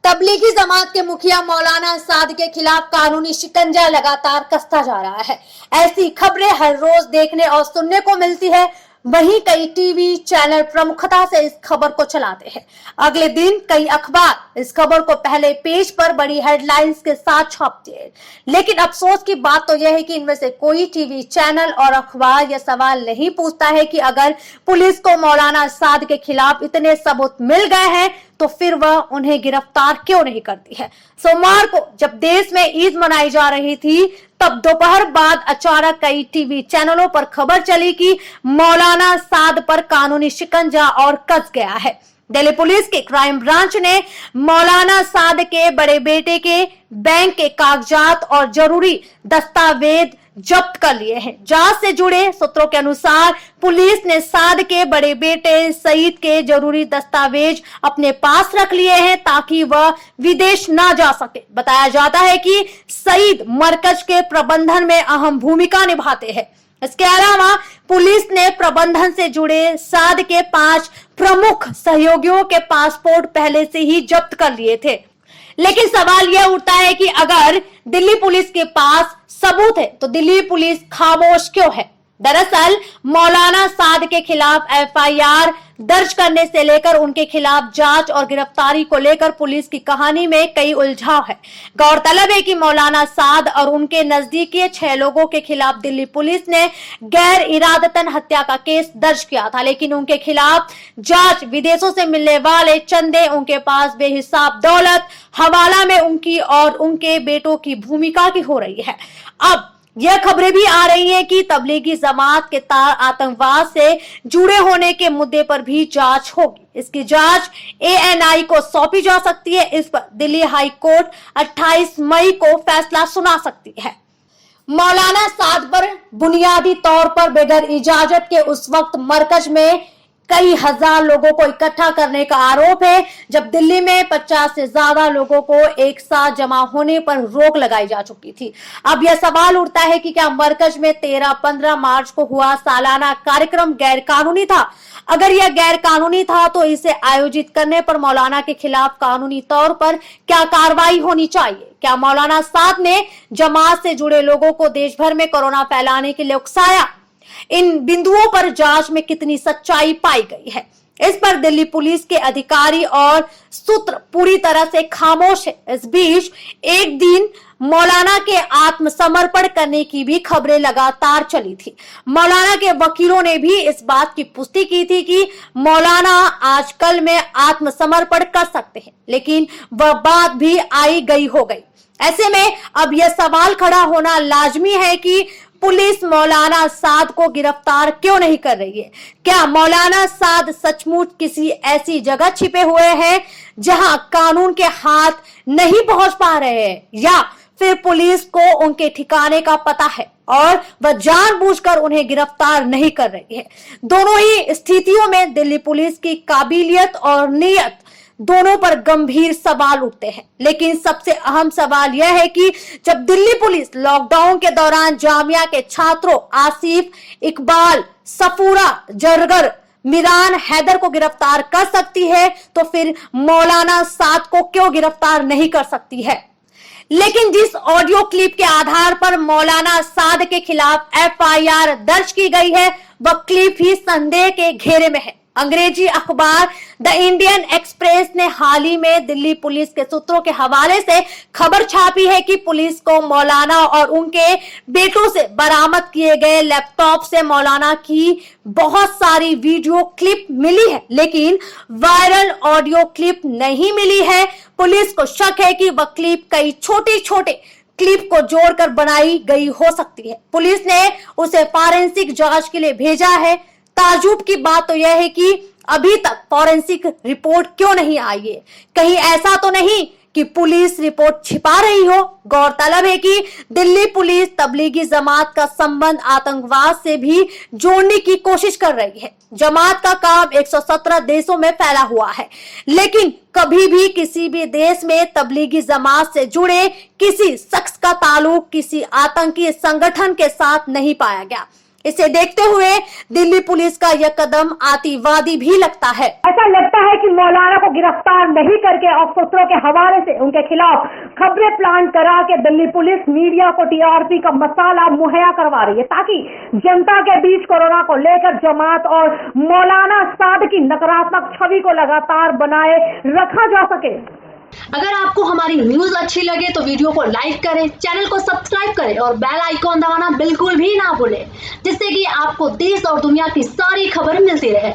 तबलीगी जमात के मुखिया मौलाना साद के खिलाफ कानूनी शिकंजा लगातार कसता जा रहा है। ऐसी खबरें हर रोज देखने और सुनने को मिलती है। वहीं कई टीवी चैनल प्रमुखता से इस खबर को चलाते हैं। अगले दिन कई अखबार इस खबर को पहले पेज पर बड़ी हेडलाइंस के साथ छापते हैं। लेकिन अफसोस की बात तो यह है कि इनमें से कोई टीवी चैनल और अखबार यह सवाल नहीं पूछता है कि अगर पुलिस को मौलाना साद के खिलाफ इतने सबूत मिल गए हैं तो फिर वह उन्हें गिरफ्तार क्यों नहीं करती है। सोमवार को जब देश में ईद मनाई जा रही थी तब दोपहर बाद अचानक कई टीवी चैनलों पर खबर चली कि मौलाना साद पर कानूनी शिकंजा और कस गया है। दिल्ली पुलिस के क्राइम ब्रांच ने मौलाना साद के बड़े बेटे के बैंक के कागजात और जरूरी दस्तावेज जब्त कर लिए हैं। जांच से जुड़े सूत्रों के अनुसार पुलिस ने साद के बड़े बेटे सईद के जरूरी दस्तावेज अपने पास रख लिए हैं ताकि वह विदेश ना जा सके। बताया जाता है कि सईद मरकज के प्रबंधन में अहम भूमिका निभाते हैं। इसके अलावा पुलिस ने प्रबंधन से जुड़े साद के 5 प्रमुख सहयोगियों के पासपोर्ट पहले से ही जब्त कर लिए थे। लेकिन सवाल यह उठता है कि अगर दिल्ली पुलिस के पास सबूत है तो दिल्ली पुलिस खामोश क्यों है। दरअसल मौलाना साद के खिलाफ एफआईआर दर्ज करने से लेकर उनके खिलाफ जांच और गिरफ्तारी को लेकर पुलिस की कहानी में कई उलझाव है। गौरतलब है कि मौलाना साद और उनके नजदीकी 6 लोगों के खिलाफ दिल्ली पुलिस ने गैर इरादतन हत्या का केस दर्ज किया था। लेकिन उनके खिलाफ जांच, विदेशों से मिलने वाले चंदे, उनके पास बेहिसाब दौलत, हवाला में उनकी और उनके बेटों की भूमिका की हो रही है। अब यह खबरें भी आ रही हैं कि तबलीगी जमात के तार आतंकवाद से जुड़े होने के मुद्दे पर भी जांच होगी। इसकी जांच एएनआई को सौंपी जा सकती है। इस पर दिल्ली हाई कोर्ट 28 मई को फैसला सुना सकती है। मौलाना साद पर बुनियादी तौर पर बगैर इजाजत के उस वक्त मरकज में कई हजार लोगों को इकट्ठा करने का आरोप है जब दिल्ली में 50 से ज्यादा लोगों को एक साथ जमा होने पर रोक लगाई जा चुकी थी। अब यह सवाल उठता है कि क्या मरकज में 13-15 मार्च को हुआ सालाना कार्यक्रम गैर कानूनी था। अगर यह गैर कानूनी था तो इसे आयोजित करने पर मौलाना के खिलाफ कानूनी तौर पर क्या कार्रवाई होनी चाहिए। क्या मौलाना साद ने जमात से जुड़े लोगों को देश भर में कोरोना फैलाने के लिए उकसाया। इन बिंदुओं पर जांच में कितनी सच्चाई पाई गई है, इस पर दिल्ली पुलिस के अधिकारी और सूत्र पूरी तरह से खामोश है। इस बीच एक दिन मौलाना के आत्मसमर्पण करने की भी खबरें लगातार चली थी। मौलाना के वकीलों ने भी इस बात की पुष्टि की थी कि मौलाना आजकल में आत्मसमर्पण कर सकते हैं, लेकिन वह बात भी आई गई हो गई। ऐसे में अब यह सवाल खड़ा होना लाजमी है कि पुलिस मौलाना साद को गिरफ्तार क्यों नहीं कर रही है। क्या मौलाना साद सचमुच किसी ऐसी जगह छिपे हुए हैं जहां कानून के हाथ नहीं पहुंच पा रहे हैं, या फिर पुलिस को उनके ठिकाने का पता है और वह जानबूझकर उन्हें गिरफ्तार नहीं कर रही है। दोनों ही स्थितियों में दिल्ली पुलिस की काबिलियत और नीयत दोनों पर गंभीर सवाल उठते हैं। लेकिन सबसे अहम सवाल यह है कि जब दिल्ली पुलिस लॉकडाउन के दौरान जामिया के छात्रों आसिफ, इकबाल, सफूरा, जरगर, मिरान हैदर को गिरफ्तार कर सकती है तो फिर मौलाना साद को क्यों गिरफ्तार नहीं कर सकती है। लेकिन जिस ऑडियो क्लिप के आधार पर मौलाना साद के खिलाफ एफआईआर दर्ज की गई है वह क्लिप ही संदेह के घेरे में है। अंग्रेजी अखबार द इंडियन एक्सप्रेस ने हाल ही में दिल्ली पुलिस के सूत्रों के हवाले से खबर छापी है कि पुलिस को मौलाना और उनके बेटों से बरामद किए गए लैपटॉप से मौलाना की बहुत सारी वीडियो क्लिप मिली है, लेकिन वायरल ऑडियो क्लिप नहीं मिली है। पुलिस को शक है कि वह क्लिप कई छोटे छोटे क्लिप को जोड़कर बनाई गई हो सकती है। पुलिस ने उसे फॉरेंसिक जांच के लिए भेजा है। ताजुब की बात तो यह है कि अभी तक फॉरेंसिक रिपोर्ट क्यों नहीं आई है। कहीं ऐसा तो नहीं कि पुलिस रिपोर्ट छिपा रही हो। गौरतलब है कि दिल्ली पुलिस तबलीगी जमात का संबंध आतंकवाद से भी जोड़ने की कोशिश कर रही है। जमात का काम 117 देशों में फैला हुआ है, लेकिन कभी भी किसी भी देश में तबलीगी जमात से जुड़े किसी शख्स का ताल्लुक किसी आतंकी संगठन के साथ नहीं पाया गया। इसे देखते हुए दिल्ली पुलिस का यह कदम आतिवादी भी लगता है। ऐसा लगता है कि मौलाना को गिरफ्तार नहीं करके और सूत्रों के हवाले से उनके खिलाफ खबरें प्लान करा के दिल्ली पुलिस मीडिया को टीआरपी का मसाला मुहैया करवा रही है, ताकि जनता के बीच कोरोना को लेकर जमात और मौलाना साद की नकारात्मक छवि को लगातार बनाए रखा जा सके। अगर आपको हमारी न्यूज अच्छी लगे तो वीडियो को लाइक करें, चैनल को सब्सक्राइब करें और बेल आइकॉन दबाना बिल्कुल भी ना भूलें, जिससे कि आपको देश और दुनिया की सारी खबर मिलती रहे।